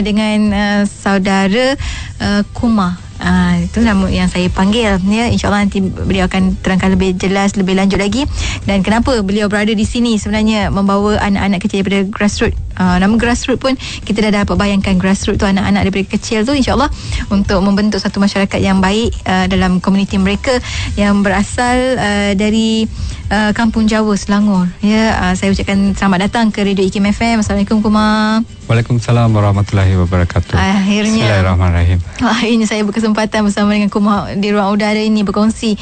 dengan saudara Kumar. Itu nama yang saya panggil ya. InsyaAllah nanti beliau akan terangkan lebih jelas, lebih lanjut lagi, dan kenapa beliau berada di sini sebenarnya membawa anak-anak kecil daripada grassroots. Nama grassroots pun kita dah dapat bayangkan, grassroots tu anak-anak daripada kecil tu insyaAllah untuk membentuk satu masyarakat yang baik dalam komuniti mereka yang berasal dari Kampung Jawa, Selangor ya. Saya ucapkan selamat datang ke Radio IKIM FM. Assalamualaikum Kumar. Waalaikumsalam warahmatullahi wabarakatuh. Bismillahirrahmanirrahim. Akhirnya saya berkesempatan bersama dengan Kumar di ruang udara ini berkongsi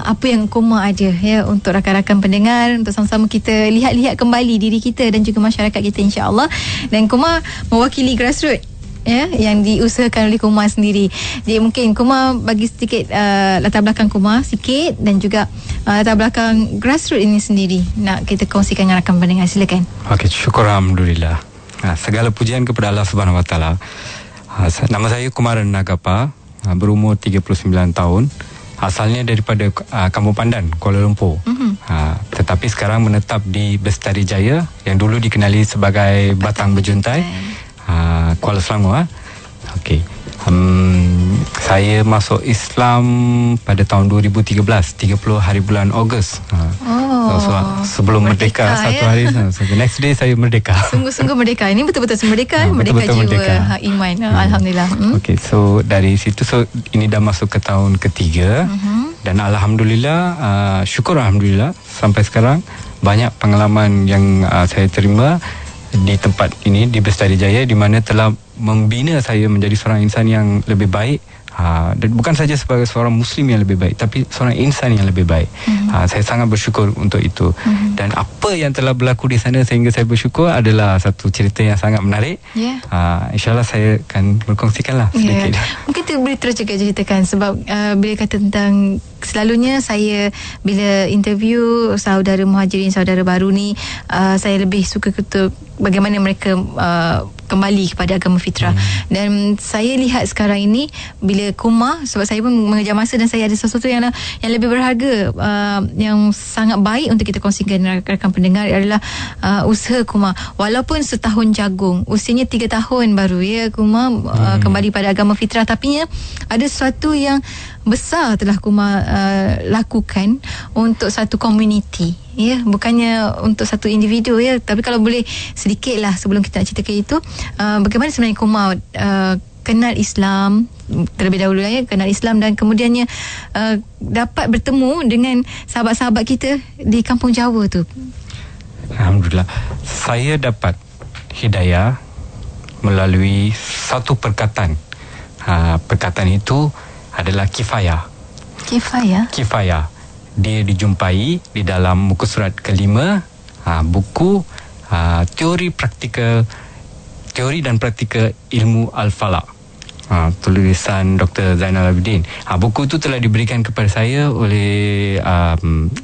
apa yang Kumar ada ya, untuk rakan-rakan pendengar, untuk sama-sama kita lihat-lihat kembali diri kita dan juga masyarakat kita insya-Allah. Dan Kumar mewakili grassroots ya, yang diusahakan oleh Kumar sendiri. Jadi mungkin Kumar bagi sedikit latar belakang Kumar sikit, dan juga latar belakang grassroots ini sendiri nak kita kongsikan dengan rakan pendengar. Silakan. Okey, syukur alhamdulillah. Segala pujian kepada Allah Subhanahu Wa Taala. Nama saya Kumaran Nagapa, berumur 39 tahun. Asalnya daripada Kampung Pandan, Kuala Lumpur. Tetapi sekarang menetap di Bestari Jaya, yang dulu dikenali sebagai Batang Berjuntai, Kuala Selangor. Okey. Saya masuk Islam pada tahun 2013, 30 hari bulan Ogos. Sebelum merdeka satu hari. So the next day saya merdeka. Sungguh-sungguh merdeka. Ini betul-betul merdeka, merdeka betul-betul jiwa, merdeka. iman. Alhamdulillah. Okey, so dari situ, so ini dah masuk ke tahun ketiga. Dan alhamdulillah, syukur alhamdulillah, sampai sekarang banyak pengalaman yang saya terima di tempat ini, di Bestari Jaya, di mana telah membina saya menjadi seorang insan yang lebih baik. Dan bukan saja sebagai seorang Muslim yang lebih baik, tapi seorang insan yang lebih baik. Saya sangat bersyukur untuk itu. Dan apa yang telah berlaku di sana sehingga saya bersyukur adalah satu cerita yang sangat menarik. InsyaAllah saya akan berkongsikanlah sedikit. Mungkin tu boleh terus juga ceritakan, sebab bila kata tentang, selalunya saya bila interview saudara muhajirin, saudara baru ni, saya lebih suka bagaimana mereka kembali kepada agama fitrah. Dan saya lihat sekarang ini bila Kumar, sebab saya pun mengejar masa dan saya ada sesuatu yang lebih berharga, yang sangat baik untuk kita kongsikan dengan rakan pendengar, adalah usaha Kumar. Walaupun setahun jagung, usianya 3 tahun baru ya Kumar kembali pada agama fitrah, tapi ada sesuatu yang besar telah Kumar lakukan untuk satu komuniti ya, bukannya untuk satu individu ya. Tapi kalau boleh sedikitlah sebelum kita nak ceritakan itu, bagaimana sebenarnya Kumar kenal Islam terlebih dahulu ya, kenal Islam, dan kemudiannya dapat bertemu dengan sahabat-sahabat kita di Kampung Jawa tu. Alhamdulillah, saya dapat hidayah melalui satu perkataan. Perkataan itu adalah kifayah. Kifayah. Dia dijumpai di dalam muka surat kelima, buku teori dan praktikal ilmu Al-Falaq, tulisan Dr. Zainal Abidin. Buku itu telah diberikan kepada saya oleh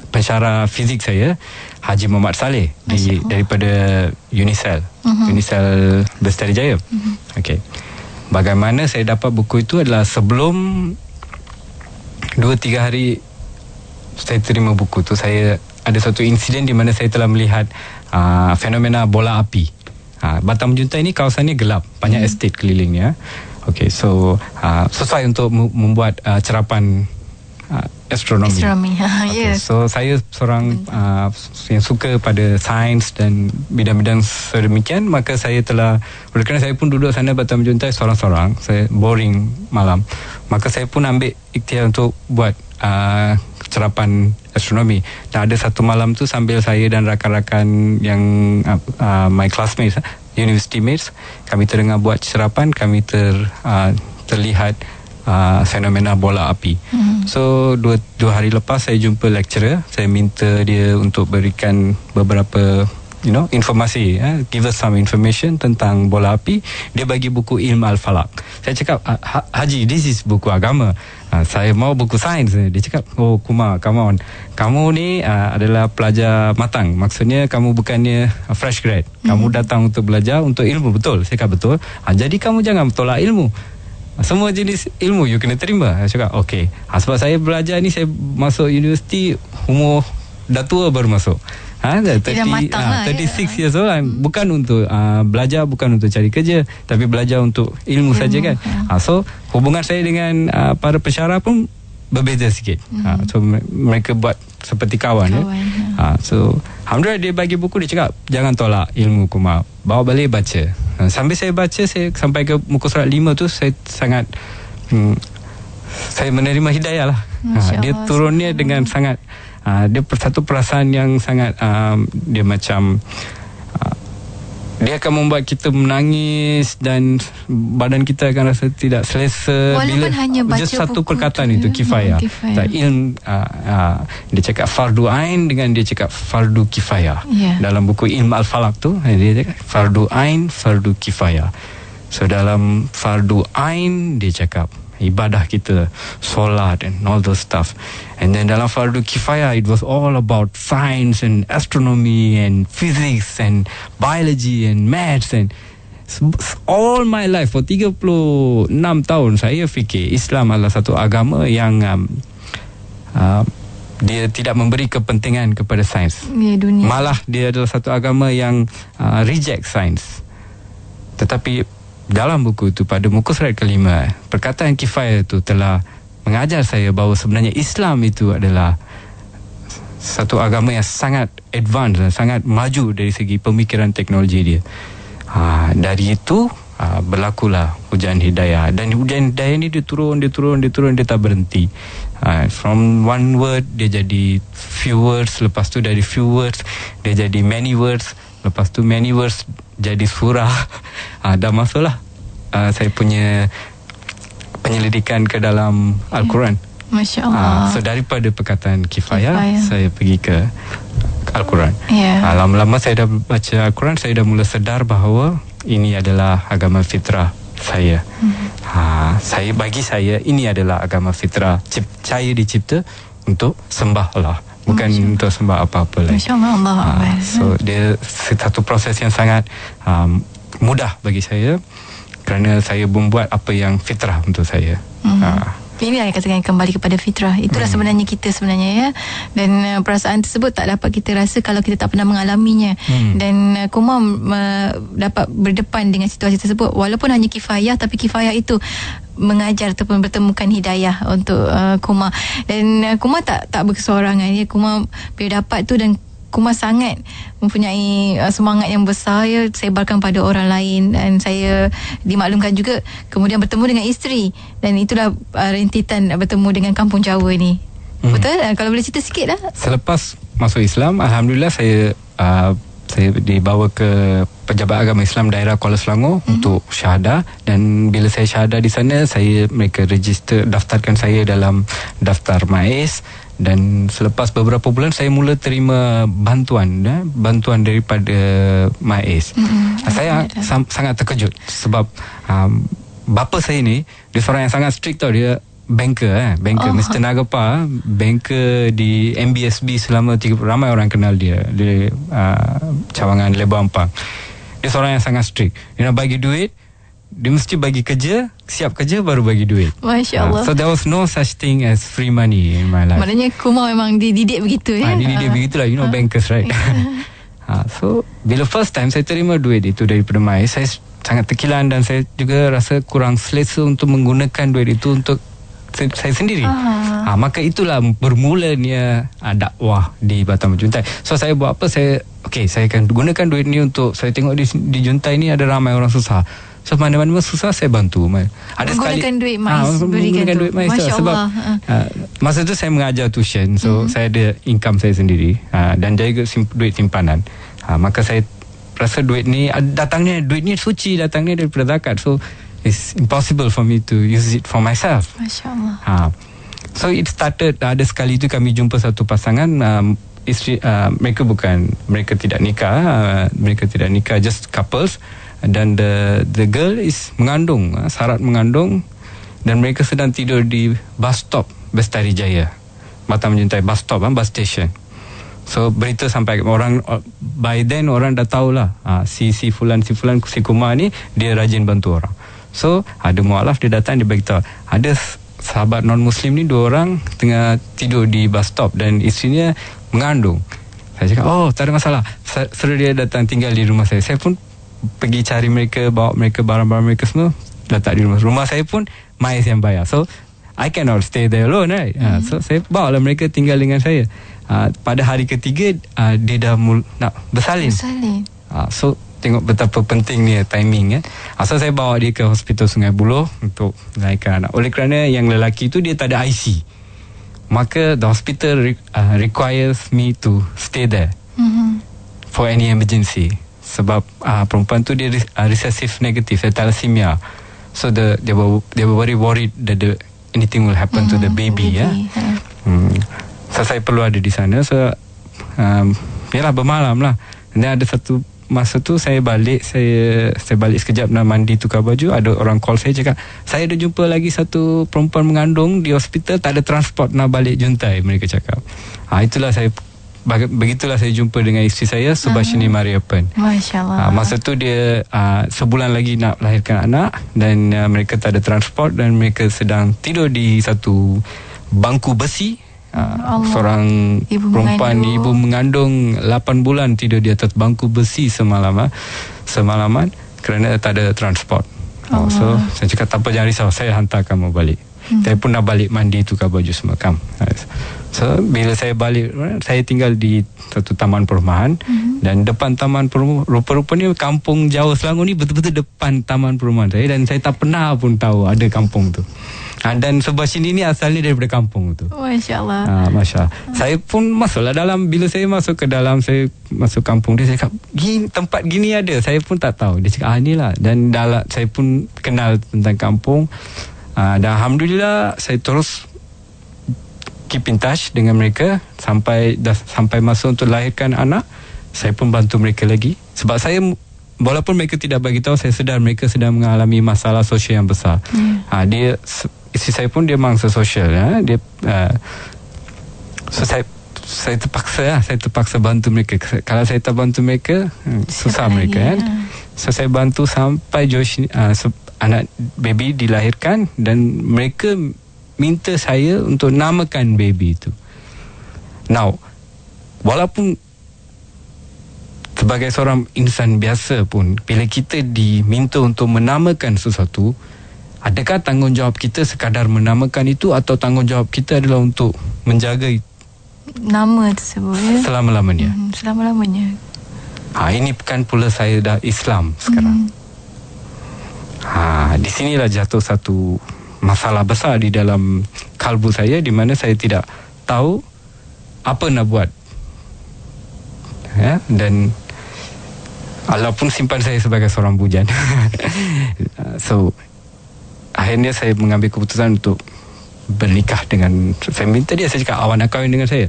pensyarah fizik saya, Haji Muhammad Saleh, daripada Unicel Bestari Jaya. Okey. Bagaimana saya dapat buku itu adalah sebelum 2-3 hari saya terima buku tu, saya ada satu insiden di mana saya telah melihat fenomena bola api. Batang Berjuntai ini kawasannya gelap, banyak estate kelilingnya. Okey, so sesuai untuk membuat cerapan astronomi. Okay, so saya seorang yang suka pada sains dan bidang-bidang sedemikian, maka saya telah, oleh kerana saya pun duduk sana Batang Berjuntai seorang-seorang, saya boring malam, maka saya pun ambil ikhtiar untuk buat cerapan astronomi. Dan ada satu malam tu, sambil saya dan rakan-rakan yang my classmates, university mates, kami terdengar buat cerapan, kami terlihat fenomena bola api. So dua hari lepas saya jumpa lecturer, saya minta dia untuk berikan beberapa informasi, give us some information tentang bola api. Dia bagi buku Ilmu Al-Falaq. Saya cakap, Haji, this is buku agama, saya mau buku sains. Dia cakap, oh Kumar, come on, kamu ni adalah pelajar matang, maksudnya kamu bukannya fresh grad, kamu datang untuk belajar untuk ilmu. Betul? Saya kata betul. Jadi kamu jangan tolak ilmu, semua jenis ilmu you kena terima. Saya cakap okey. Sebab saya belajar ni, saya masuk universiti umur dah tua baru masuk. Tidak matang lah, 36 years old bukan untuk belajar, bukan untuk cari kerja, tapi belajar untuk ilmu saja kan. So hubungan saya dengan para pensyarah pun berbeza sikit. So mereka buat seperti kawan. So alhamdulillah dia bagi buku, dia cakap jangan tolak ilmu Kumar, bawa balik baca. Sambil saya baca, saya sampai ke muka surat 5 tu, saya sangat saya menerima hidayah lah. Dia turunnya dengan sangat dia satu perasaan yang sangat dia macam dia akan membuat kita menangis dan badan kita akan rasa tidak selesa. Walaupun bila hanya baca just satu buku perkataan tu, itu kifayah. Ilmu dia cakap fardu ain dengan dia cakap fardu kifayah. Dalam buku Ilmu Al-Falaq tu dia cakap fardu ain, fardu kifayah. So dalam fardu ain dia cakap ibadah kita, solat and all those stuff. And then dalam fardu kifayah, it was all about science and astronomy and physics and biology and maths. And all my life for 36 tahun saya fikir Islam adalah satu agama yang dia tidak memberi kepentingan kepada sains. Malah dia adalah satu agama yang reject sains. Tetapi dalam buku itu, pada muka surat kelima, perkataan kifayah itu telah mengajar saya bahawa sebenarnya Islam itu adalah satu agama yang sangat advance, sangat maju dari segi pemikiran teknologi dia. Dari itu berlakulah hujan hidayah. Dan hujan hidayah ni dia turun, dia tak berhenti. From one word dia jadi few words, lepas tu dari few words dia jadi many words, lepas tu many words jadi surah. Dah masuklah saya punya penyelidikan ke dalam Al-Quran. Masya Allah. So daripada perkataan kifayah saya pergi ke Al-Quran. Lama-lama saya dah baca Al-Quran, saya dah mula sedar bahawa ini adalah agama fitrah saya. Bagi saya ini adalah agama fitrah. Saya dicipta untuk sembah Allah, bukan untuk sembah apa-apa lagi. So dia satu proses yang sangat mudah bagi saya, kerana saya membuat apa yang fitrah untuk saya. Inilah yang katakan kembali kepada fitrah. Itulah sebenarnya kita sebenarnya, ya. Dan perasaan tersebut tak dapat kita rasa kalau kita tak pernah mengalaminya. Dan Kumar dapat berdepan dengan situasi tersebut walaupun hanya kifayah, tapi kifayah itu mengajar ataupun bertemukan hidayah untuk Kumar. Dan Kumar tak berkesorangan, ya. Kumar bila dapat tu, dan Kumar sangat mempunyai semangat yang besar, ya, sebarkan pada orang lain. Dan saya dimaklumkan juga kemudian bertemu dengan isteri, dan itulah rintitan bertemu dengan kampung Jawa ni. Betul? Kalau boleh cerita sikit lah. Selepas masuk Islam, alhamdulillah saya dibawa ke Pejabat Agama Islam daerah Kuala Selangor untuk syahadah. Dan bila saya syahadah di sana, mereka daftarkan saya dalam daftar MAIS. Dan selepas beberapa bulan saya mula terima bantuan daripada MAIS. Saya sangat terkejut sebab bapa saya ni dia seorang yang sangat strict tau. Dia banker, Mr. Nagapa, banker di MBSB selama ramai orang kenal dia di cawangan Lebar Ampang. Dia seorang yang sangat strict. Dia nak bagi duit, dia mesti bagi kerja, siap kerja baru bagi duit. Masya Allah. So there was no such thing as free money in my life. Maknanya Kumar memang dididik begitu, ya. Dididik begitulah, bankers, right? So bila first time saya terima duit itu daripada MAIS, saya sangat terkilan dan saya juga rasa kurang selesa untuk menggunakan duit itu untuk saya sendiri. Maka itulah bermulanya dakwah di Batam Juntai. So saya buat apa? Saya akan gunakan duit ni untuk, saya tengok di Juntai ni ada ramai orang susah. So mana-mana susah saya bantu. Ada menggunakan duit MAIS, menggunakan duit MAIS sebab masa tu saya mengajar tuition. So saya ada income saya sendiri, dan juga duit simpanan. Maka saya rasa duit ni duit ni suci, datangnya daripada zakat. So it's impossible for me to use it for myself. Masya Allah. So it started, ada sekali tu kami jumpa satu pasangan, isteri, mereka tidak nikah, just couples. Dan the girl is mengandung, syarat mengandung, dan mereka sedang tidur di bus stop Bestari Jaya, Batam Juntai bus stop, bus station. So berita sampai orang, by then orang dah tahulah si fulan si Kumar ni dia rajin bantu orang. So ada mualaf, dia datang, dia beritahu ada sahabat non muslim ni 2 orang tengah tidur di bus stop dan isterinya mengandung. Saya cakap, oh tak ada masalah. Suruh dia datang tinggal di rumah saya. Saya pun pergi cari mereka, bawa mereka, barang-barang mereka semua letak di rumah. Rumah saya pun Mais yang bayar. So I cannot stay there alone, right? So saya bawa lah mereka tinggal dengan saya. Pada hari ketiga dia dah nak bersalin. So tengok betapa pentingnya timing, ya. So saya bawa dia ke hospital Sungai Buloh untuk melahirkan anak. Oleh kerana yang lelaki tu dia tak ada IC, maka the hospital requires me to stay there for any emergency. Sebab perempuan tu dia recessive negative, thalassemia. So they were very worried that anything will happen to the baby. So saya perlu ada di sana. So yalah, bermalam lah. Dan ada satu masa tu saya balik sekejap nak mandi, tukar baju. Ada orang call saya, cakap saya ada jumpa lagi satu perempuan mengandung di hospital, tak ada transport nak balik Juntai, mereka cakap. Begitulah saya jumpa dengan isteri saya, Subhashini Mariappan. Masya Allah. Masa tu dia sebulan lagi nak lahirkan anak, dan mereka tak ada transport, dan mereka sedang tidur di satu bangku besi. Seorang perempuan ibu mengandung 8 bulan tidur di atas bangku besi semalaman kerana tak ada transport. So saya cakap, tak apa, jangan risau, saya hantar kamu balik. Saya pun nak balik mandi, tukar baju semua. So bila saya balik, saya tinggal di satu taman perumahan, dan depan taman perumahan, rupa-rupanya kampung Jawa Selangor ni betul-betul depan taman perumahan saya, dan saya tak pernah pun tahu ada kampung tu. Dan Subhashini ni asalnya daripada kampung tu. Masya Allah. Masya Allah. Saya pun masuklah dalam. Bila saya masuk ke dalam, saya masuk kampung dia, saya cakap, tempat gini ada. Saya pun tak tahu. Dia cakap, inilah. Dan saya pun kenal tentang kampung. Dan Alhamdulillah saya terus keep in touch dengan mereka sampai masa untuk lahirkan anak. Saya pun bantu mereka lagi. Sebab saya, walaupun mereka tidak bagi tahu, saya sedar mereka sedang mengalami masalah sosial yang besar. Isteri saya pun dia mangsa sosial, ya. Dia so saya terpaksa bantu mereka. Kalau saya tak bantu mereka, susah mereka, kan. So saya bantu sampai anak baby dilahirkan, dan mereka minta saya untuk namakan baby itu. Now, walaupun sebagai seorang insan biasa pun, bila kita diminta untuk menamakan sesuatu, adakah tanggungjawab kita sekadar menamakan itu, atau tanggungjawab kita adalah untuk menjaga nama tersebut, ya? Selama-lamanya. Selama-lamanya. Ini kan pula saya dah Islam sekarang. Di sinilah jatuh satu masalah besar di dalam kalbu saya, di mana saya tidak tahu apa nak buat, ya. Dan Allah pun simpan saya sebagai seorang bujang. So akhirnya saya mengambil keputusan untuk bernikah dengan, saya minta dia, saya cakap, awak nak kahwin dengan saya?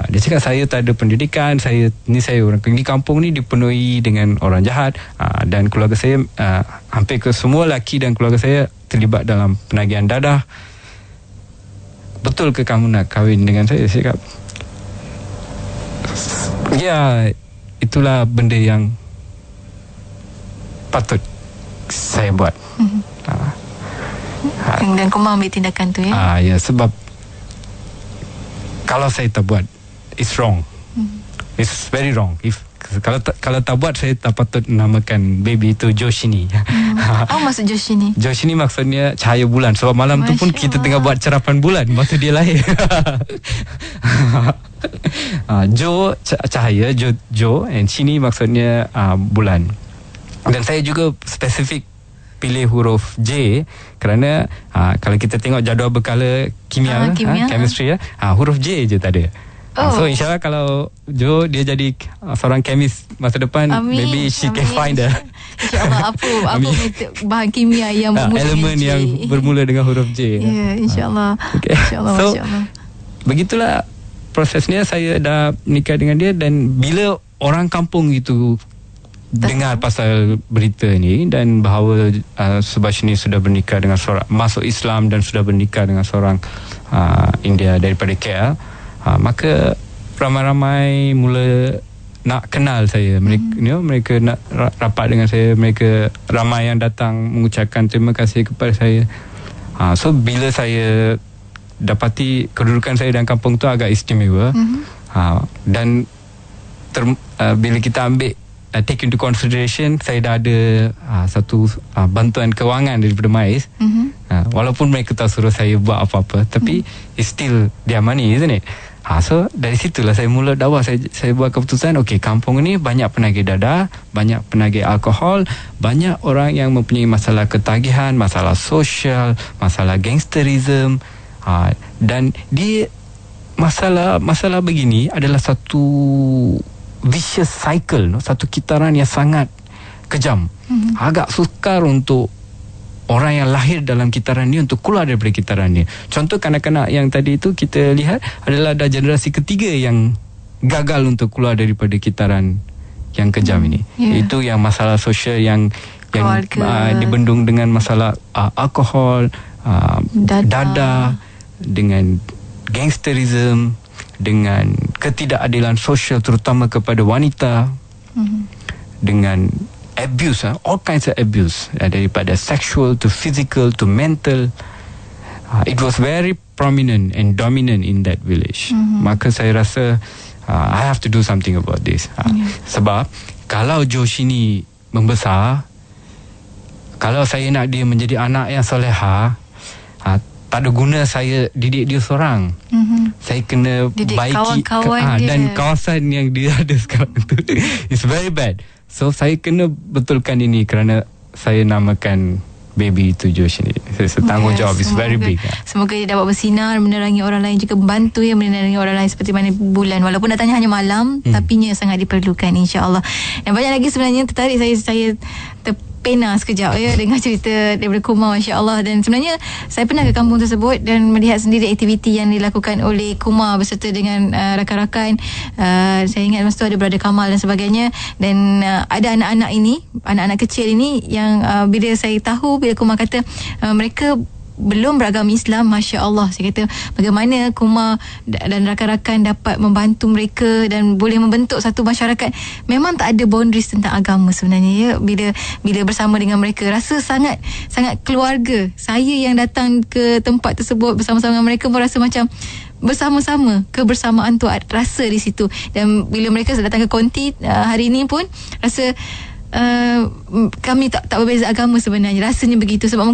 Dia cakap, saya tak ada pendidikan, saya orang di kampung ni dipenuhi dengan orang jahat, dan keluarga saya, hampir ke semua lelaki dan keluarga saya terlibat dalam penagihan dadah. Betul ke kamu nak kahwin dengan saya? Saya cakap, ya, itulah benda yang patut saya buat. Dan kau ambil tindakan tu, ya? Ya, sebab kalau saya tak buat, it's wrong. It's very wrong. Kalau tak buat, saya tak patut namakan baby itu Joshini. Apa maksud Joshini? Joshini maksudnya cahaya bulan. Sebab malam tu pun kita tengah buat cerapan bulan masa dia lahir. Jo cahaya, Jo, and Shini maksudnya bulan. Dan saya juga spesifik pilih huruf J kerana kalau kita tengok jadual berkala kimia, chemistry, huruf J je tak ada. So insyaAllah kalau Jo dia jadi seorang chemist masa depan, maybe she can find InsyaAllah apa bahan kimia yang bermula elemen yang bermula dengan huruf J. Ya, InsyaAllah. InsyaAllah. So begitulah prosesnya. Saya dah menikah dengan dia, dan bila orang kampung itu dengar pasal berita ni, dan bahawa Subhashini sudah bernikah dengan seorang, masuk Islam dan sudah bernikah dengan seorang India daripada KL, maka ramai-ramai mula nak kenal saya. Mereka nak rapat dengan saya. Mereka ramai yang datang mengucapkan terima kasih kepada saya. So bila saya dapati kedudukan saya dalam kampung tu agak istimewa, dan bila kita ambil take into consideration, saya dah ada satu bantuan kewangan daripada MAIS. Walaupun mereka tak suruh saya buat apa-apa, tapi it's still their money, isn't it? So dari situlah saya mula dakwah. Saya buat keputusan, okay, kampung ni banyak penagih dadah, banyak penagih alkohol, banyak orang yang mempunyai masalah ketagihan, masalah sosial, masalah gangsterism, dan dia masalah begini adalah satu vicious cycle, satu kitaran yang sangat kejam. Agak sukar untuk orang yang lahir dalam kitaran ni untuk keluar daripada kitaran ni. Contoh kanak-kanak yang tadi itu kita lihat adalah dah generasi ketiga yang gagal untuk keluar daripada kitaran yang kejam ini. Itu yang masalah sosial yang dibendung dengan masalah alkohol, dadah, dengan gangsterism, dengan ketidakadilan sosial terutama kepada wanita, dengan abuse, all kinds of abuse, daripada sexual to physical to mental. It was very prominent and dominant in that village. Maka saya rasa I have to do something about this. Sebab kalau Josh ini membesar, kalau saya nak dia menjadi anak yang soleha, tak ada guna saya didik dia seorang. Saya kena didik baiki kawan-kawan dia. Dan kawasan yang dia ada sekarang tu it's very bad. So saya kena betulkan ini kerana saya namakan baby itu Josh ni. Tanggungjawab is very big. Semoga dia dapat bersinar, menerangi orang lain, juga membantu menerangi orang lain seperti mana bulan. Walaupun datangnya hanya malam, tapi nya sangat diperlukan, insya-Allah. Dan banyak lagi sebenarnya tertarik saya terpena sekejap dengar cerita daripada Kumar, masya-Allah. Dan sebenarnya saya pernah ke kampung tersebut dan melihat sendiri aktiviti yang dilakukan oleh Kumar beserta dengan rakan-rakan. Saya ingat masa tu ada Brother Kamal dan sebagainya. Dan ada anak-anak kecil ini yang bila saya tahu, bila Kumar kata mereka belum beragama Islam, Masya Allah, saya kata bagaimana Kumar dan rakan-rakan dapat membantu mereka dan boleh membentuk satu masyarakat. Memang tak ada boundaries tentang agama sebenarnya, bila bersama dengan mereka, rasa sangat keluarga. Saya yang datang ke tempat tersebut bersama-sama dengan mereka pun rasa macam bersama-sama, kebersamaan tu rasa di situ. Dan bila mereka datang ke konti hari ini pun rasa kami tak berbeza agama sebenarnya, rasanya begitu. Sebab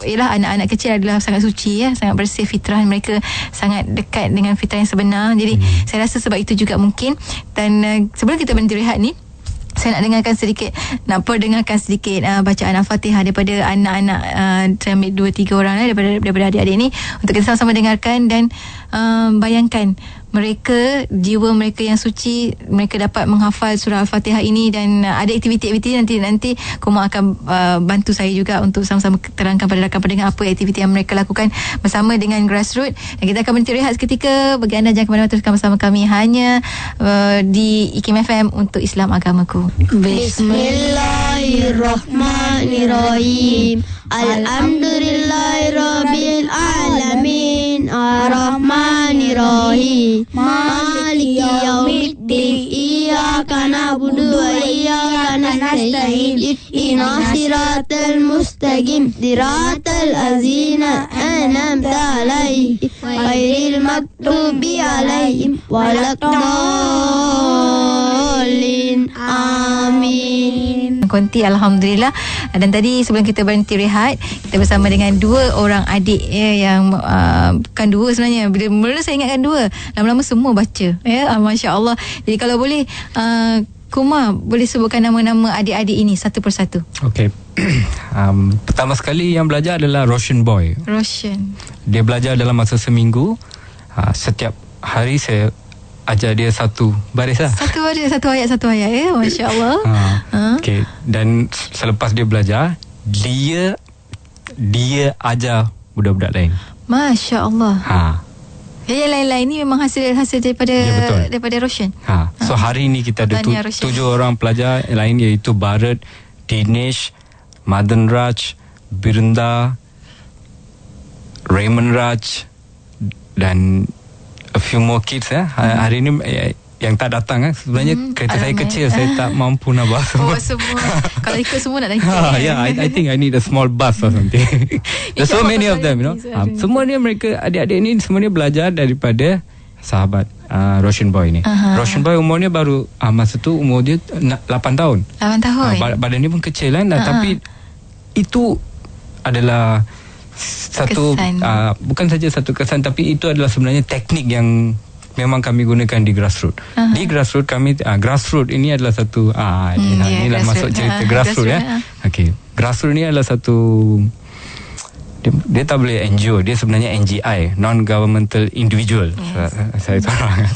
ialah anak-anak kecil adalah sangat suci, sangat bersih, fitrah mereka sangat dekat dengan fitrah yang sebenar. Jadi saya rasa sebab itu juga mungkin. Dan sebelum kita berhenti rehat ni, saya nak perdengarkan sedikit bacaan Al-Fatihah daripada anak-anak, saya ambil 2-3 orang daripada adik-adik ni untuk kita sama-sama dengarkan dan bayangkan mereka, jiwa mereka yang suci, mereka dapat menghafal surah Al-Fatihah ini. Dan ada aktiviti-aktiviti nanti Kumar akan bantu saya juga untuk sama-sama terangkan pada rakan pendengar apa aktiviti yang mereka lakukan bersama dengan Grassroots. Dan kita akan berhenti rehat seketika. Bagi anda jangan ke mana-mana, teruskan bersama kami hanya di IKIM FM untuk Islam Agamaku. Bismillahirrahmanirrahim. Alhamdulillahirabbil alamin. Ar-Rahmanirrahim. Maliki yaumiddin. Iyyaka na'budu wa iyyaka nasta'in. Ihdinas siratal mustaqim. Siratal ladzina an'amta 'alaihim ghairil maghdubi 'alaihim waladdallin. Amin. Konti, Alhamdulillah. Dan tadi sebelum kita berhenti rehat, kita bersama dengan 2 orang adik yang bukan 2 sebenarnya. Bila mula saya ingatkan 2, lama-lama semua baca Masya Allah. Jadi kalau boleh Kumar boleh sebutkan nama-nama adik-adik ini satu persatu. Okay. Pertama sekali yang belajar adalah Roshan Boy. Roshan, dia belajar dalam masa seminggu. Setiap hari saya ajar dia satu baris lah. Satu ayat Masya Allah. Okay. Dan selepas dia belajar, dia ajar budak-budak lain. Masya Allah. Yang lain-lain ni memang hasil daripada Roshan. So hari ni kita ada 7 orang pelajar lain, iaitu Bharat, Dinesh, Madan Raj, Birunda, Raymond Raj dan a few more kids. Hari ni yang tak datang sebenarnya kereta saya kecil, saya tak mampu nak bawa semua. Kalau ikut semua nak naik. I think I need a small bus or something. There's so many of them, Semua ni mereka, adik-adik ni semua ni belajar daripada sahabat Roshan Boy ni. Roshan Boy umurnya baru masa tu umur dia 8 tahun. 8 tahun. Badan dia pun kecil kan, tapi itu adalah satu bukan saja satu kesan, tapi itu adalah sebenarnya teknik yang memang kami gunakan di grassroots. Di grassroots kami grassroots ini adalah satu inilah masuk cerita grassroots ya. Okey, grassroots ni adalah satu dia tak boleh NGO, dia sebenarnya NGI, non governmental individual. Saya seorang.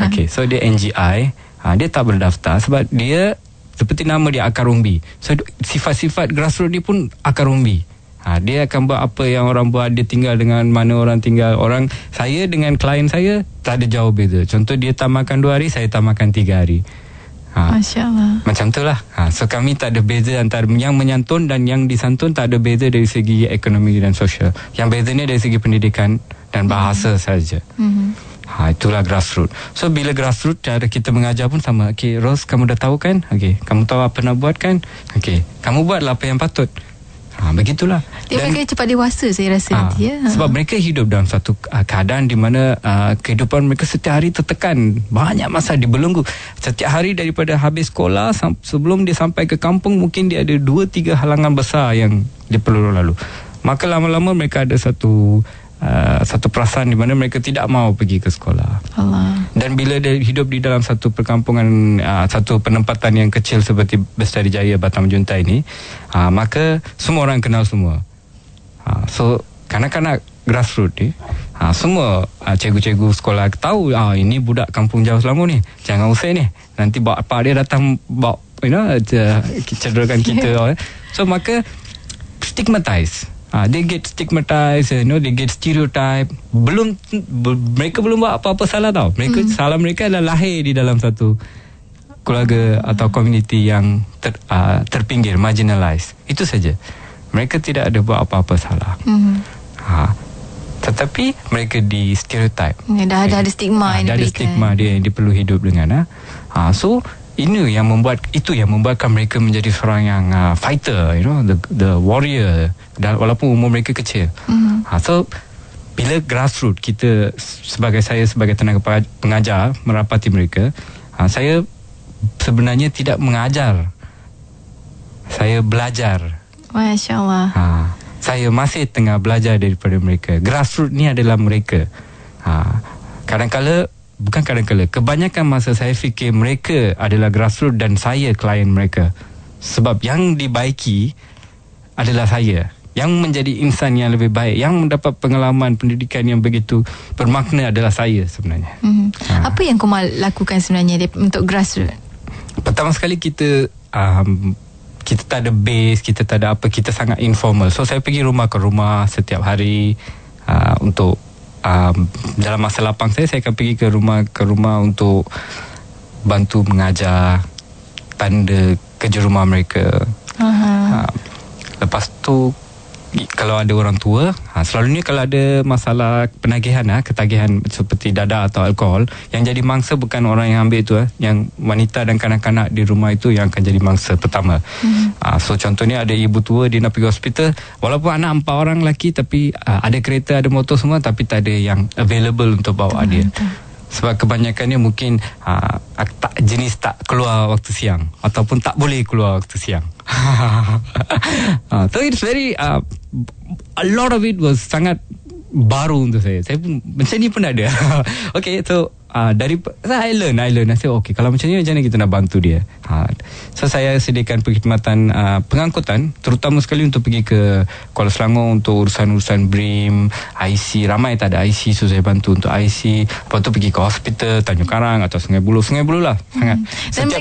Okey, so dia NGI, dia tak berdaftar sebab dia seperti nama dia akar umbi. So sifat-sifat grassroots ni pun akar umbi. Dia akan buat apa yang orang buat. Dia tinggal dengan mana orang tinggal. Saya dengan klien saya tak ada jauh beza. Contoh dia tak makan 2 hari, saya tak makan 3 hari. Masya Allah. Macam tu lah. So kami tak ada beza antara yang menyantun dan yang disantun. Tak ada beza dari segi ekonomi dan sosial. Yang bezanya dari segi pendidikan dan bahasa saja. Itulah grassroots. So bila grassroots, cara kita mengajar pun sama. Okay, Ros, kamu dah tahu kan? Okay, kamu tahu apa nak buat kan? Okay, kamu buatlah apa yang patut. Begitulah. Mereka cepat dewasa, saya rasa nanti ya. Sebab mereka hidup dalam satu keadaan di mana kehidupan mereka setiap hari tertekan. Banyak masa dibelenggu. Setiap hari daripada habis sekolah sebelum dia sampai ke kampung, mungkin dia ada 2-3 halangan besar yang dia perlu lalu. Maka lama-lama mereka ada satu perasaan di mana mereka tidak mahu pergi ke sekolah. Allah. Dan bila dia hidup di dalam satu perkampungan, satu penempatan yang kecil seperti Bestari Jaya, Batam Junta ini, maka semua orang kenal semua. So kanak-kanak grassroots ni, semua cikgu-cikgu sekolah tahu ini budak kampung Jauh Selangor ni, jangan usai ni, nanti bapak dia datang bawa cederakan kita. So maka stigmatize. They get stigmatized, they get stereotype. Mereka belum buat apa-apa salah tau. Salah mereka adalah lahir di dalam satu keluarga atau komuniti yang terpinggir, marginalized. Itu saja. Mereka tidak ada buat apa-apa salah. Tetapi mereka di stereotype. Dah ada stigma yang diberikan. Ada stigma dia yang dia perlu hidup dengan. So itu yang membuatkan mereka menjadi seorang yang fighter, the warrior, dan walaupun umur mereka kecil. So bila grassroots, saya sebagai tenaga pengajar merapati mereka, saya sebenarnya tidak mengajar, saya belajar. Masya Allah. Saya masih tengah belajar daripada mereka. Grassroots ni adalah mereka. Kebanyakan masa saya fikir mereka adalah grassroots dan saya klien mereka. Sebab yang dibaiki adalah saya, yang menjadi insan yang lebih baik, yang mendapat pengalaman pendidikan yang begitu bermakna adalah saya sebenarnya. Apa yang Komal lakukan sebenarnya untuk grassroots? Pertama sekali kita tak ada base, kita tak ada apa, kita sangat informal. So saya pergi rumah ke rumah setiap hari untuk dalam masa lapang saya akan pergi ke rumah untuk bantu mengajar, tanda kerja rumah mereka. Lepas tu kalau ada orang tua, selalunya kalau ada masalah penagihan, ketagihan seperti dadah atau alkohol, yang jadi mangsa bukan orang yang ambil itu, yang wanita dan kanak-kanak di rumah itu yang akan jadi mangsa pertama. So contohnya ada ibu tua, dia nak pergi hospital, walaupun anak 4 orang lelaki, tapi ada kereta, ada motor semua, tapi tak ada yang available untuk bawa dia. Sebab kebanyakannya mungkin jenis tak keluar waktu siang ataupun tak boleh keluar waktu siang. So it's very a lot of it was sangat baru untuk saya. Saya pun macam ni pun ada. Okay, so I learn. I say okay, kalau macam ni macam mana kita nak bantu dia. So saya sediakan perkhidmatan pengangkutan, terutama sekali untuk pergi ke Kuala Selangor untuk urusan-urusan BRIM, IC. Ramai tak ada IC, so saya bantu untuk IC. Lepas tu pergi ke hospital Tanjung Karang atau Sungai Buloh lah. Sangat.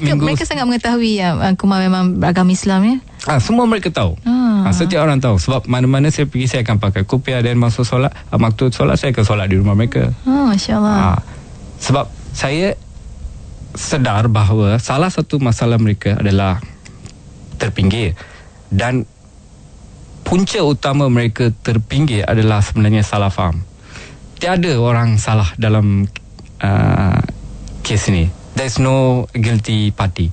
Dan mereka sangat mengetahui Komal memang beragama Islam ya. Semua mereka tahu. Setiap orang tahu. Sebab mana-mana saya pergi, saya akan pakai kopiah, dan masuk solat, waktu solat saya akan solat di rumah mereka. Masya Allah. Sebab saya sedar bahawa salah satu masalah mereka adalah terpinggir, dan punca utama mereka terpinggir adalah sebenarnya salah faham. Tiada orang salah dalam kes ini. there's no guilty party.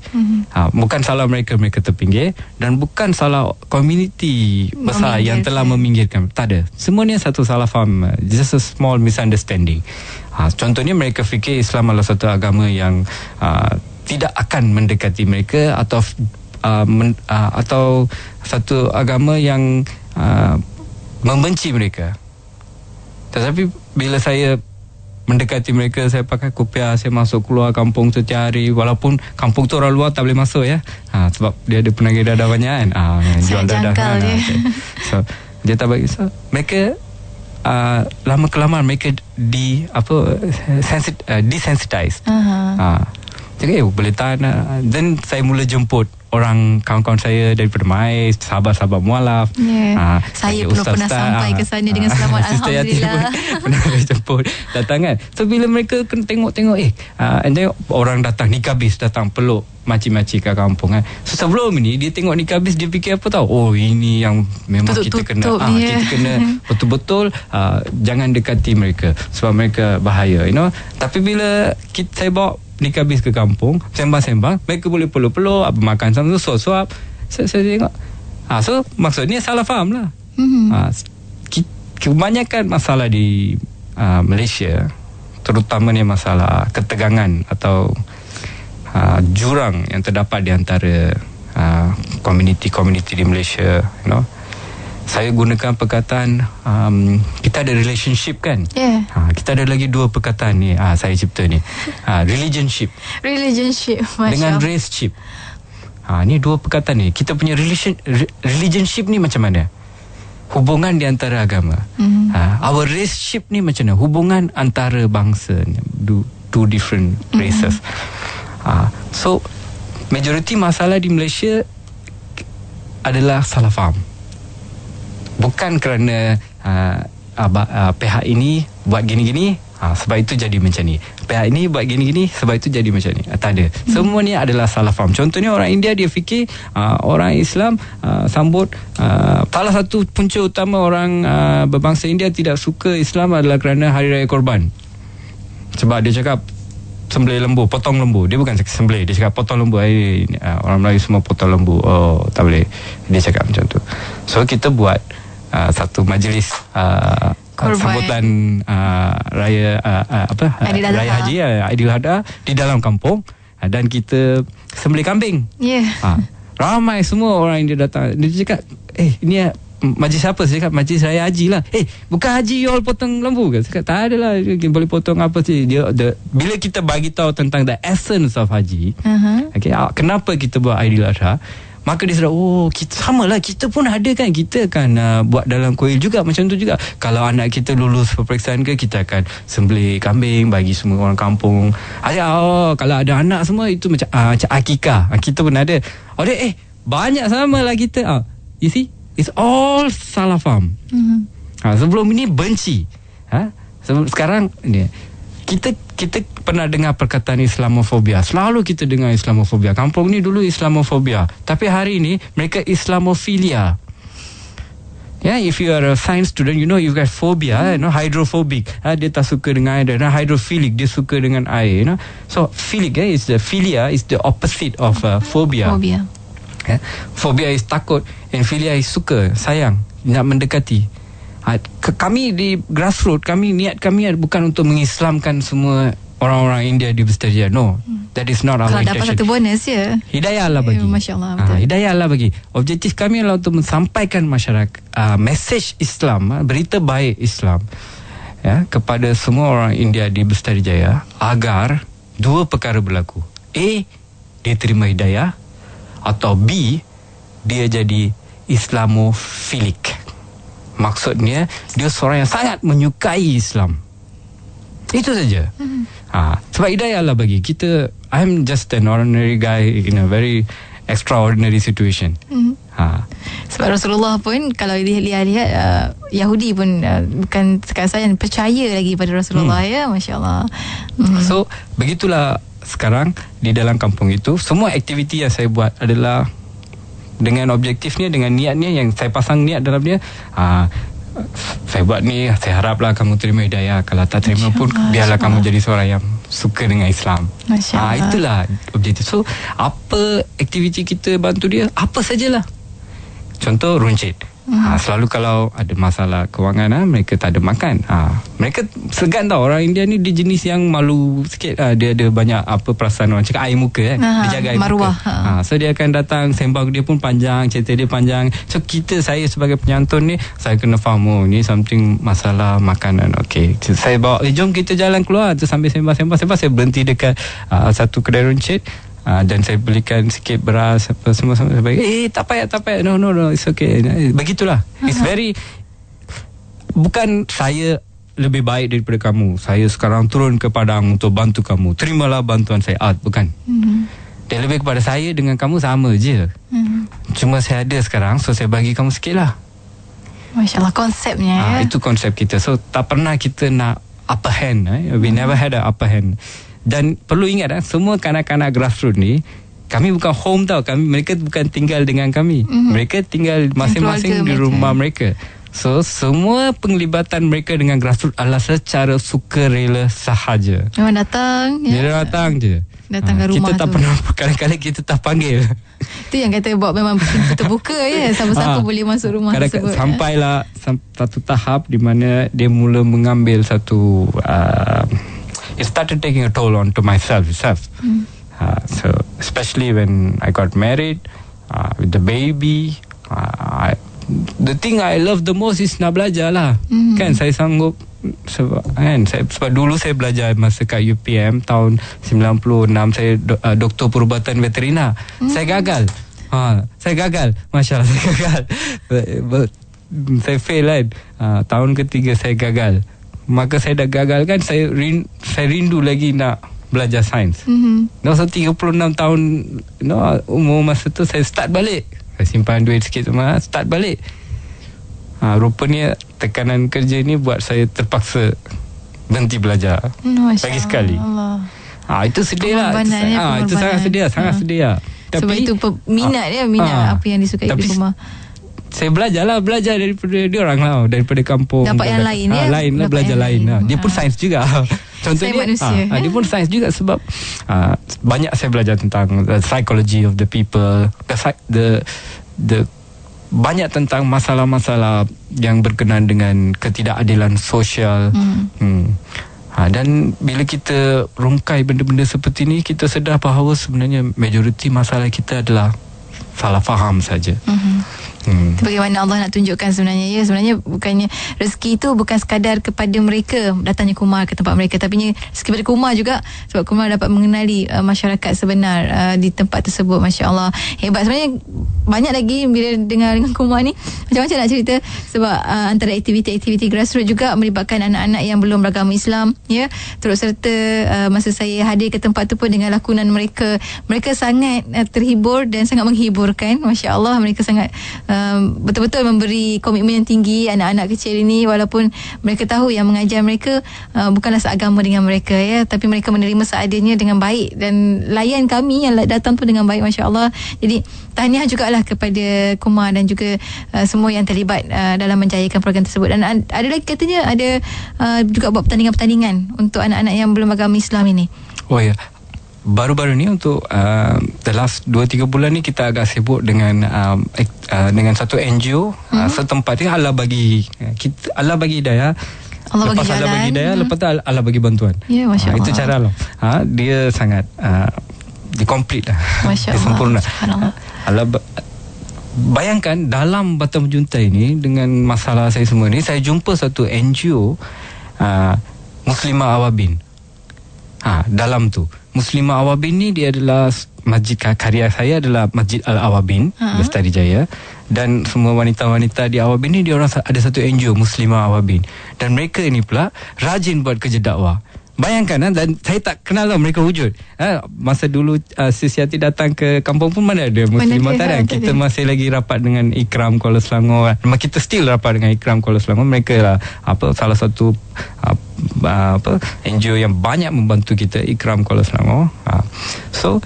Bukan salah mereka terpinggir, dan bukan salah komuniti besar yang telah meminggirkan. Tak ada. Semuanya satu salah faham, just a small misunderstanding. Contohnya mereka fikir Islam adalah satu agama yang tidak akan mendekati mereka, atau satu agama yang membenci mereka. Tetapi bila saya mendekati mereka, saya pakai kopiah, saya masuk keluar kampung setiap hari, walaupun kampung tu orang luar tak boleh masuk ya, sebab dia ada penagih dadah banyak kan, jual dadah kan. So dia tak bagi. So mereka lama kelamaan mereka desensitize. Jadi boleh tahan. Then saya mula jemput orang kawan-kawan saya daripada MAIS, sahabat-sahabat mualaf. Saya pun pernah sampai ke sana dengan selamat. Alhamdulillah. Pernah jemput, datang kan. So bila mereka tengok-tengok, and then orang datang, nikabis datang peluk makcik-makcik kat kampung kan. So sebelum ni dia tengok nikabis, dia fikir apa tahu? Oh, ini yang memang kita kena kita kena betul-betul jangan dekati mereka sebab mereka bahaya, Tapi bila saya bawa nikabis ke kampung, sembang-sembang, mereka boleh peluk-peluk, makan sama tu, suap-suap. Saya tengok. So maksudnya salah faham lah. Kebanyakan masalah di Malaysia, terutamanya masalah ketegangan atau jurang yang terdapat di antara komuniti-komuniti di Malaysia, saya gunakan perkataan kita ada relationship kan. Kita ada lagi dua perkataan ni, saya cipta ni, relationship dengan raceship. Ni dua perkataan ni. Kita punya relationship ni macam mana? Hubungan di antara agama. Our raceship ni macam mana? Hubungan antara bangsa, two different races. So majoriti masalah di Malaysia adalah salah faham. Bukan kerana pihak ini buat gini-gini, sebab itu jadi macam ni. Pihak ini buat gini-gini, sebab itu jadi macam ni. Tak ada. Semua ni adalah salah faham. Contohnya orang India, dia fikir orang Islam sambut, salah satu punca utama orang berbangsa India tidak suka Islam adalah kerana Hari Raya Korban. Sebab dia cakap sembelih lembu, potong lembu. Dia bukan cakap sembelih, dia cakap potong lembu. Orang Melayu semua potong lembu. Oh, tak boleh. Dia cakap macam tu. So kita buat satu majlis sambutan raya Raya Haji, Aidiladha di dalam kampung, dan kita sembelih kambing. Ramai semua orang India datang. Dia cakap, ini majlis apa? Saya cakap majlis Raya Haji lah. Bukan haji you all potong lembu ke? Saya cakap tak adalah, boleh potong apa sih. Bila kita bagi tahu tentang the essence of haji, kenapa kita buat Aidiladha, maka dia sedar, kita samalah, kita pun ada kan, kita akan buat dalam kuil juga macam tu juga. Kalau anak kita lulus peperiksaan ke, kita akan sembelih kambing bagi semua orang kampung. Kalau ada anak semua, itu macam akikah, kita pun ada. Banyak samalah kita. You see, it's all salah faham. Sebelum ini benci. Sekarang ni kita pernah dengar perkataan Islamofobia. Selalu kita dengar Islamofobia. Kampung ni dulu Islamofobia, tapi hari ni mereka Islamofilia. If you are a science student, you've got phobia, hydrophobic. Dia tak suka dengan air. Dan hydrophilic, dia suka dengan air. So philic is the philia is the opposite of phobia. Phobia is takut, and philia is suka, sayang, nak mendekati. Kami di grassroots, niat kami bukan untuk mengislamkan semua orang-orang India di Bestari Jaya. No, that is not our intention. Kalau dapat satu bonus ya, hidayah Allah bagi. Masya Allah, betul. Hidayah Allah bagi. Objektif kami adalah untuk mensampaikan masyarakat message Islam, berita baik Islam, kepada semua orang India di Bestari Jaya, agar dua perkara berlaku. A, dia terima hidayah, atau B, dia jadi Islamofilik. Maksudnya dia seorang yang sangat menyukai Islam. Itu saja. Sebab hidayah Allah bagi kita. I'm just an ordinary guy in a very extraordinary situation. Sebab Rasulullah pun, kalau lihat Yahudi pun bukan sekadar percaya lagi pada Rasulullah. Masya Allah. So begitulah sekarang di dalam kampung itu. Semua aktiviti yang saya buat adalah dengan objektifnya, dengan niatnya, yang saya pasang niat dalam dia. Saya buat ni, saya haraplah kamu terima hidayah. Kalau tak terima pun, biarlah kamu jadi seorang yang suka dengan Islam. Masya Allah. Itulah objektif. So apa aktiviti kita bantu dia, apa sajalah. Contoh runcit. Selalu kalau ada masalah kewangan, mereka tak ada makan. Mereka segan tau. Orang India ni dia jenis yang malu sikit. Dia ada banyak perasaan orang cakap air muka kan. Dia jaga air maruah, muka. So dia akan datang, sembang dia pun panjang, cerita dia panjang. So saya sebagai penyantun ni, saya kena faham ni something masalah makanan. Okay, saya bawa, jom kita jalan keluar. So, sambil sembang, saya berhenti dekat satu kedai runcit. Dan saya belikan sikit beras apa semua bagi. Tak payah no it's okay. Begitulah. It's very, bukan saya lebih baik daripada kamu, saya sekarang turun ke padang untuk bantu kamu, terimalah bantuan saya. Bukan. Dia lebih kepada saya dengan kamu sama je. Cuma saya ada sekarang, so saya bagi kamu sikit lah. Masya Allah, konsepnya Itu konsep kita. So tak pernah kita nak upper hand. We never had an upper hand. Dan perlu ingat, semua kanak-kanak grassroots ni, kami bukan home tau. Mereka bukan tinggal dengan kami. Mereka tinggal masing-masing di rumah mereka. So semua penglibatan mereka dengan grassroots adalah secara sukarela sahaja. Memang datang. Dia datang je. Datang ke rumah kita tak tu. pernah, kadang-kadang kita tak panggil. Itu yang kata buat memang pintu terbuka ya. Siapa-siapa boleh masuk rumah tersebut. Sampailah satu tahap di mana dia mula mengambil satu it started taking a toll onto myself itself. So especially when I got married, with the baby, the thing I love the most is nak belajar lah. Kan saya sanggup sebab dulu saya belajar masa kat UPM tahun 96, saya doktor perubatan veterina. Saya gagal. Saya gagal. Masya Allah, saya gagal. Saya fail kan. Tahun ketiga saya gagal. Maka saya dah gagal kan, saya rindu lagi nak belajar sains. So 36 tahun umur masa tu, saya start balik. Saya simpan duit sikit semua, start balik. Rupanya tekanan kerja ni buat saya terpaksa berhenti belajar. Lagi sekali. Itu sedih lah. Itu sangat sedih lah. Sebab itu minat apa yang disukai di rumah. Saya belajar daripada dia orang lah, daripada kampung. Dapat yang lain ya. Lain lah, belajar lain lah. Dia pun sains juga. Contohnya dia pun sains juga sebab banyak saya belajar tentang the psychology of the people, the banyak tentang masalah-masalah yang berkenaan dengan ketidakadilan sosial. Dan bila kita rungkai benda-benda seperti ni, kita sedar bahawa sebenarnya majoriti masalah kita adalah salah faham saja. Bagaimana Allah nak tunjukkan sebenarnya bukannya rezeki itu bukan sekadar kepada mereka datangnya Kumar ke tempat mereka, tapi rezeki kepada Kumar juga, sebab Kumar dapat mengenali masyarakat sebenar di tempat tersebut. Masya Allah, hebat sebenarnya. Banyak lagi bila dengar dengan Kumar ni, macam-macam nak cerita. Sebab antara aktiviti-aktiviti grassroots juga melibatkan anak-anak yang belum beragama Islam ya. Turut serta masa saya hadir ke tempat tu pun dengan lakonan mereka sangat terhibur dan sangat menghiburkan. Masya Allah, mereka sangat betul-betul memberi komitmen yang tinggi. Anak-anak kecil ini, walaupun mereka tahu yang mengajar mereka bukanlah seagama dengan mereka ya, tapi mereka menerima seadanya dengan baik dan layan kami yang datang pun dengan baik. Masya Allah. Jadi tahniah jugalah kepada Kumar dan juga semua yang terlibat dalam menjayakan program tersebut. Dan ada lagi katanya ada juga buat pertandingan-pertandingan untuk anak-anak yang belum agama Islam ini. Oh ya, baru-baru ni untuk the last 2-3 bulan ni kita agak sibuk dengan satu NGO setempat ni. Allah bagi hidayah. Lepas Allah bagi hidayah, lepas tu Allah bagi bantuan. Ya, Masya Allah. Itu cara Allah. Dia sangat dia complete lah. Masya Allah. Dia sempurna. Allah bayangkan dalam Batam Juntai ni, dengan masalah saya semua ni, saya jumpa satu NGO Muslimah Awabin. Dalam tu Muslimah Awabin ni, dia adalah masjid, karya saya adalah Masjid Al-Awabin Lestari Jaya, dan semua wanita-wanita di Awabin ni, dia orang ada satu NGO Muslimah Awabin, dan mereka ni pula rajin buat kerja dakwah. Bayangkan, dan saya tak kenal lah mereka wujud. Masa dulu Sis Yati datang ke kampung pun mana ada Muslimah Tarang. Kita masih lagi rapat dengan Ikram Kuala Selangor. Kita still rapat dengan Ikram Kuala Selangor. Mereka lah salah satu NGO yang banyak membantu kita, Ikram Kuala Selangor. So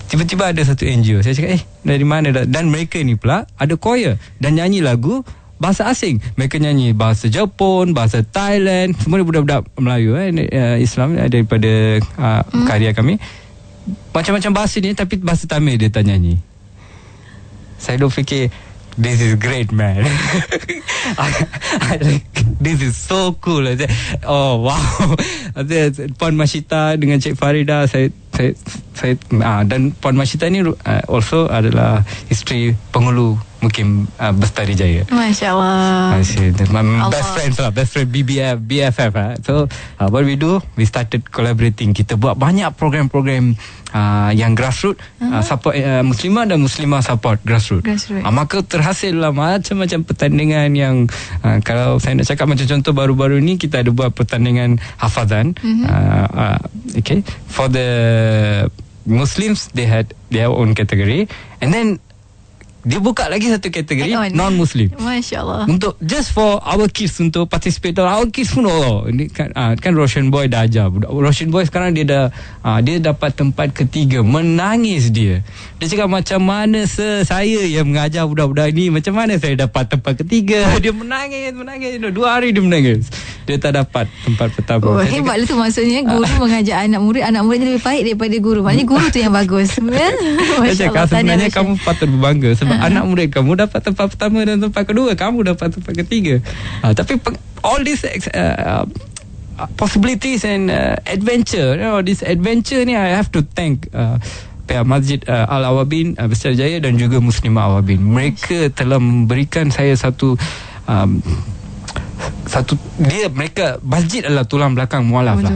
tiba-tiba ada satu NGO, saya cakap dari mana dah? Dan mereka ni pula ada choir dan nyanyi lagu bahasa asing. Mereka nyanyi bahasa Jepun, bahasa Thailand, semua budak-budak Melayu Islam daripada karya kami. Macam-macam bahasa ni, tapi bahasa Tamil dia tak nyanyi. Saya duk fikir, this is great, man. This is so cool. Oh wow. Puan Mashita dengan Cik Farida, saya dan Puan Mashita ni also adalah isteri Pengulu Mukim Bestari Jaya. Masya Allah. Best friend BFF. So what we do, we started collaborating. Kita buat banyak program-program yang grassroots, support Muslimah dan Muslimah support grassroots. Maka terhasillah macam-macam pertandingan yang kalau saya nak cakap macam contoh baru-baru ni kita ada buat pertandingan hafazan. Okay, for the Muslims they had their own category, and then dia buka lagi satu kategori non-Muslim. Masya Allah. Untuk just for our kids untuk participate. Our kids pun ini kan Roshan Boy dah ajar. Roshan Boy sekarang dia dapat tempat ketiga. Menangis dia. Dia cakap macam mana saya yang mengajar budak-budak ni, macam mana saya dapat tempat ketiga. Dia menangis 2 hari dia menangis. Dia tak dapat tempat pertama. Hebatlah tu, maksudnya guru mengajar anak muridnya lebih baik daripada guru. Maknanya guru tu yang bagus. Masya Allah. Sebenarnya kamu patut berbangga sebab anak murid kamu dapat tempat pertama dan tempat kedua, kamu dapat tempat ketiga. Tapi all these possibilities and adventure, this adventure ni I have to thank pihak Masjid Al-Awabin Bestari Jaya dan juga Muslimah Awabin. Mereka telah memberikan saya satu mereka, masjid adalah tulang belakang mualaf lah.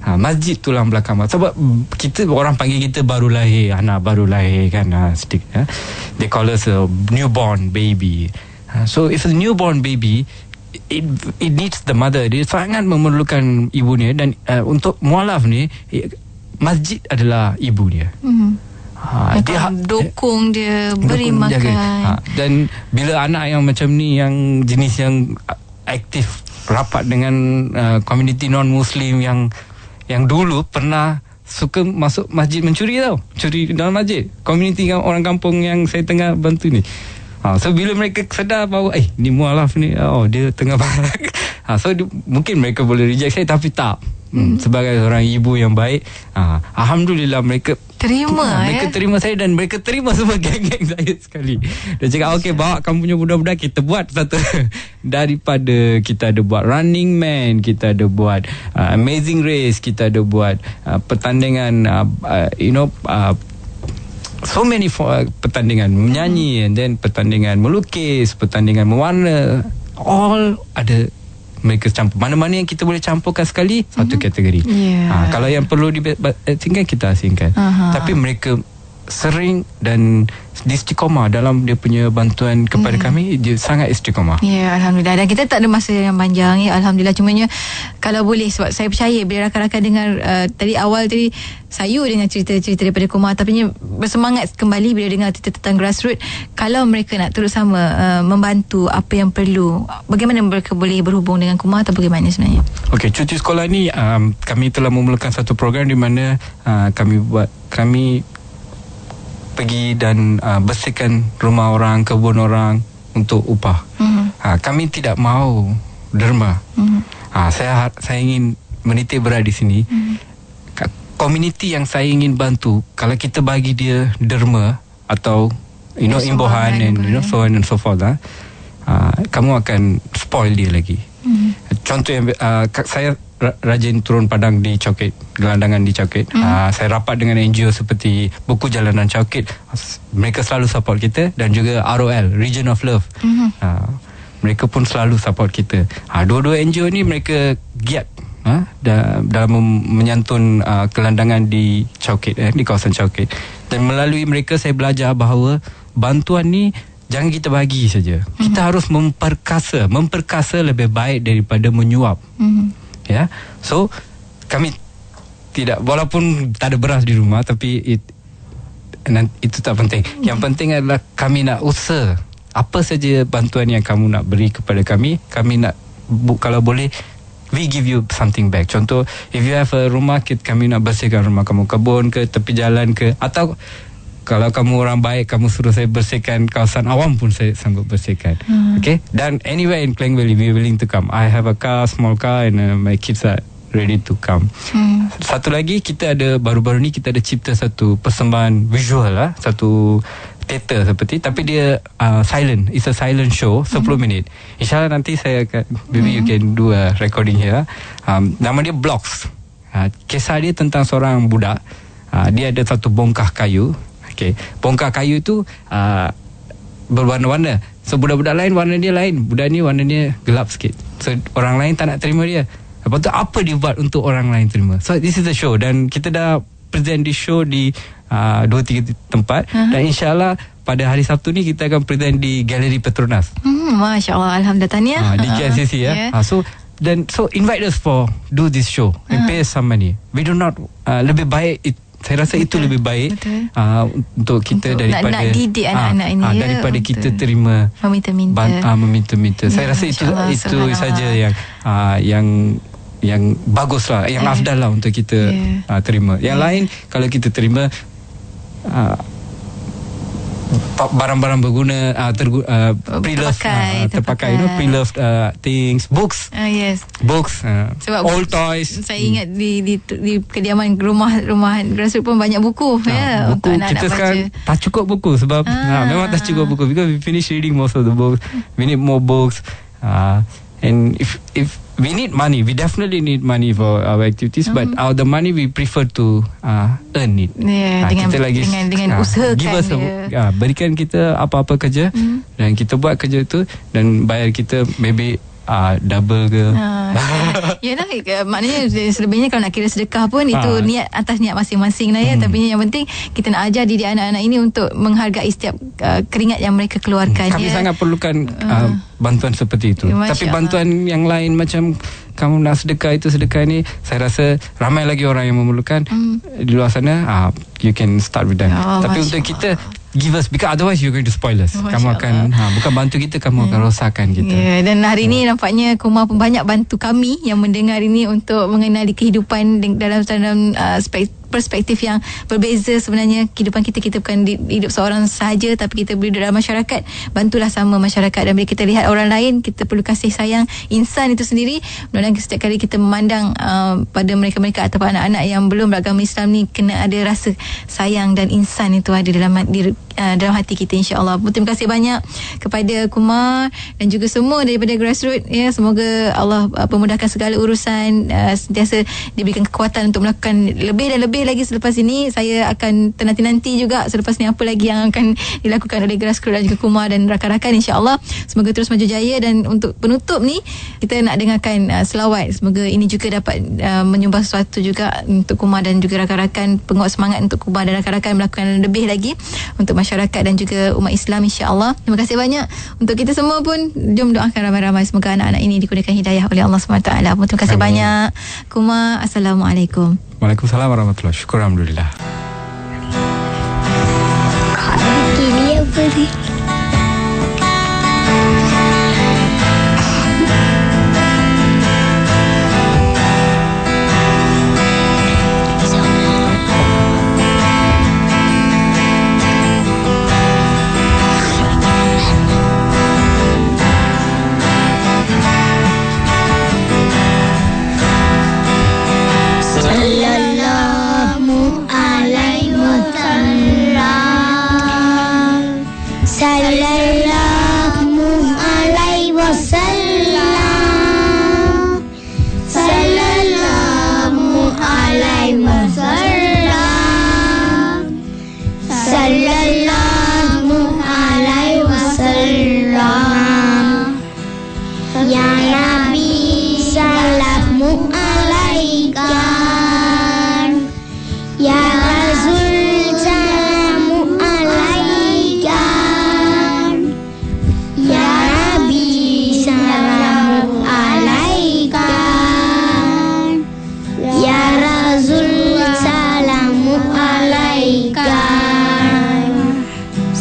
Masjid tulang belakang. Sebab kita, orang panggil kita baru lahir, anak baru lahir kan, sedikit. They call us a newborn baby. So if a newborn baby, it needs the mother. Dia sangat memerlukan ibunya. Dan untuk mualaf ni, masjid adalah ibu dia. Dia dukung dia, beri makan. Dan bila anak yang macam ni, yang jenis yang aktif, rapat dengan komuniti non-Muslim yang dulu pernah suka masuk masjid mencuri curi dalam masjid, komuniti orang kampung yang saya tengah bantu ni. So bila mereka sedar bahawa ni mualaf ni, dia tengah so mungkin mereka boleh reject saya, tapi tak. Sebagai seorang ibu yang baik, alhamdulillah mereka terima saya, dan mereka terima semua geng-geng saya sekali. Dia cakap okey, bawa kamu punya budak-budak, kita buat satu daripada kita ada buat Running Man, kita ada buat Amazing Race, kita ada buat pertandingan so many pertandingan menyanyi, and then pertandingan melukis, pertandingan mewarna, all ada. Mereka campur. Mana-mana yang kita boleh campurkan sekali, satu kategori. Kalau yang perlu diasingkan, kita asingkan. Tapi mereka sering dan istiqamah dalam dia punya bantuan kepada kami. Dia sangat istiqamah. Alhamdulillah. Dan kita tak ada masa yang panjang, Alhamdulillah. Cumanya kalau boleh, sebab saya percaya bila rakan-rakan dengar tadi awal tadi sayu dengan cerita-cerita daripada Kumar, tapi bersemangat kembali bila dengar cerita tentang grassroots. Kalau mereka nak terus sama membantu apa yang perlu, bagaimana mereka boleh berhubung dengan Kumar atau bagaimana sebenarnya? Okey, cuti sekolah ni kami telah memulakan satu program di mana kami pergi dan bersihkan rumah orang, kebun orang untuk upah. Kami tidak mahu derma. Saya ingin menitik berat di sini. Komuniti yang saya ingin bantu, kalau kita bagi dia derma atau imbuhan and so on and so forth, kamu akan spoil dia lagi. Contoh yang saya rajin turun padang di Chowkit, gelandangan di Chowkit. Saya rapat dengan NGO seperti Buku Jalanan Chowkit. Mereka selalu support kita, dan juga ROL, Region of Love. Mereka pun selalu support kita. Dua-dua NGO ni mereka giat dalam menyantun gelandangan di Chowkit, di kawasan Chowkit. Dan melalui mereka saya belajar bahawa bantuan ni jangan kita bagi saja. Kita harus memperkasa lebih baik daripada menyuap. So kami tidak, walaupun tak ada beras di rumah, tapi itu tak penting. Yang penting adalah kami nak usaha. Apa saja bantuan yang kamu nak beri kepada kami nak kalau boleh, we give you something back. Contoh, if you have a rumah, kami nak bersihkan rumah kamu, kebun ke, tepi jalan ke, atau Kalau kamu orang baik, kamu suruh saya bersihkan kawasan awam pun saya sanggup bersihkan. Okay. Dan anywhere in Klang Valley, we willing to come. I have a car, small car, and my kids are ready to come. Satu lagi, kita ada baru-baru ni kita ada cipta satu persembahan visual lah, satu theater seperti, tapi dia silent. It's a silent show, 10 minit. InsyaAllah nanti saya akan, maybe you can do a recording here. Nama dia Blocks. Kisah dia tentang seorang budak. Dia ada satu bongkah kayu. Okay. Bongkah kayu tu berwarna-warna. So budak-budak lain warna dia lain, budak ni warna dia gelap sikit. So orang lain tak nak terima dia. Lepas tu apa dia buat untuk orang lain terima. So this is the show. Dan kita dah present di show di 2-3 tempat. Dan insyaAllah pada hari Sabtu ni kita akan present di Galeri Petronas. Masya Allah, Alhamdulillah, tahniah. Di KLCC So invite us for do this show and pay us some money. We do not lebih baik saya rasa itu lebih baik untuk kita untuk daripada nak didik anak-anak ini daripada kita terima meminta-minta. Saya rasa itu saja yang bagus lah, yang afdal lah untuk kita terima. Yang lain kalau kita terima barang-barang berguna, terpakai, pre-loved things, books, books, sebab old toys. Saya ingat di kediaman rumahan grassroots pun banyak buku buku untuk anak-anak kita baca. sekarang tak cukup buku sebab memang tak cukup buku, because we finish reading most of the books. We need more books, and if we need money, we definitely need money for our activities, but the money we prefer to earn it. Dengan usahakan berikan kita apa-apa kerja, dan kita buat kerja tu dan bayar kita maybe double ke. Yalah, maknanya selebihnya kalau nak kira sedekah pun itu niat atas niat masing-masing lah ya. Tapi yang penting kita nak ajar didik anak-anak ini untuk menghargai setiap keringat yang mereka keluarkan. Kami sangat perlukan bantuan seperti itu. Tapi bantuan yang lain macam kamu nak sedekah itu sedekah ni, saya rasa ramai lagi orang yang memerlukan di luar sana. You can start with them. Tapi untuk kita, give us, because otherwise you're going to spoil us. Kamu akan bukan bantu kita, kamu akan rosakkan kita. Dan hari ini nampaknya Kumar pun banyak bantu kami yang mendengar ini untuk mengenali kehidupan dalam perspektif yang berbeza. Sebenarnya kehidupan kita bukan hidup seorang sahaja, tapi kita berhidup dalam masyarakat. Bantulah sama masyarakat. Dan bila kita lihat orang lain, kita perlu kasih sayang insan itu sendiri. Mudah-mudahan setiap kali kita memandang pada mereka-mereka atau anak-anak yang belum beragama Islam ni, kena ada rasa sayang dan insan itu ada dalam hati kita, insya-Allah. Terima kasih banyak kepada Kumar dan juga semua daripada grassroots ya. Semoga Allah pemudahkan segala urusan, sentiasa diberikan kekuatan untuk melakukan lebih dan lebih lagi selepas ini. Saya akan nanti juga selepas ni apa lagi yang akan dilakukan oleh grassroots dan juga Kumar dan rakan-rakan, insya-Allah. Semoga terus maju jaya. Dan untuk penutup ni, kita nak dengarkan selawat. Semoga ini juga dapat menyumbang sesuatu juga untuk Kumar dan juga rakan-rakan, penguat semangat untuk Kumar dan rakan-rakan melakukan lebih lagi untuk masyarakat dan juga umat Islam, insya-Allah. Terima kasih banyak untuk kita semua pun. Jom doakan ramai-ramai semoga anak-anak ini dikurniakan hidayah oleh Allah SWT. Terima kasih banyak Kumar. Assalamualaikum. Waalaikumsalam warahmatullahi. Syukur, alhamdulillah. Ini apa ni?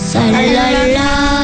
Sallallahu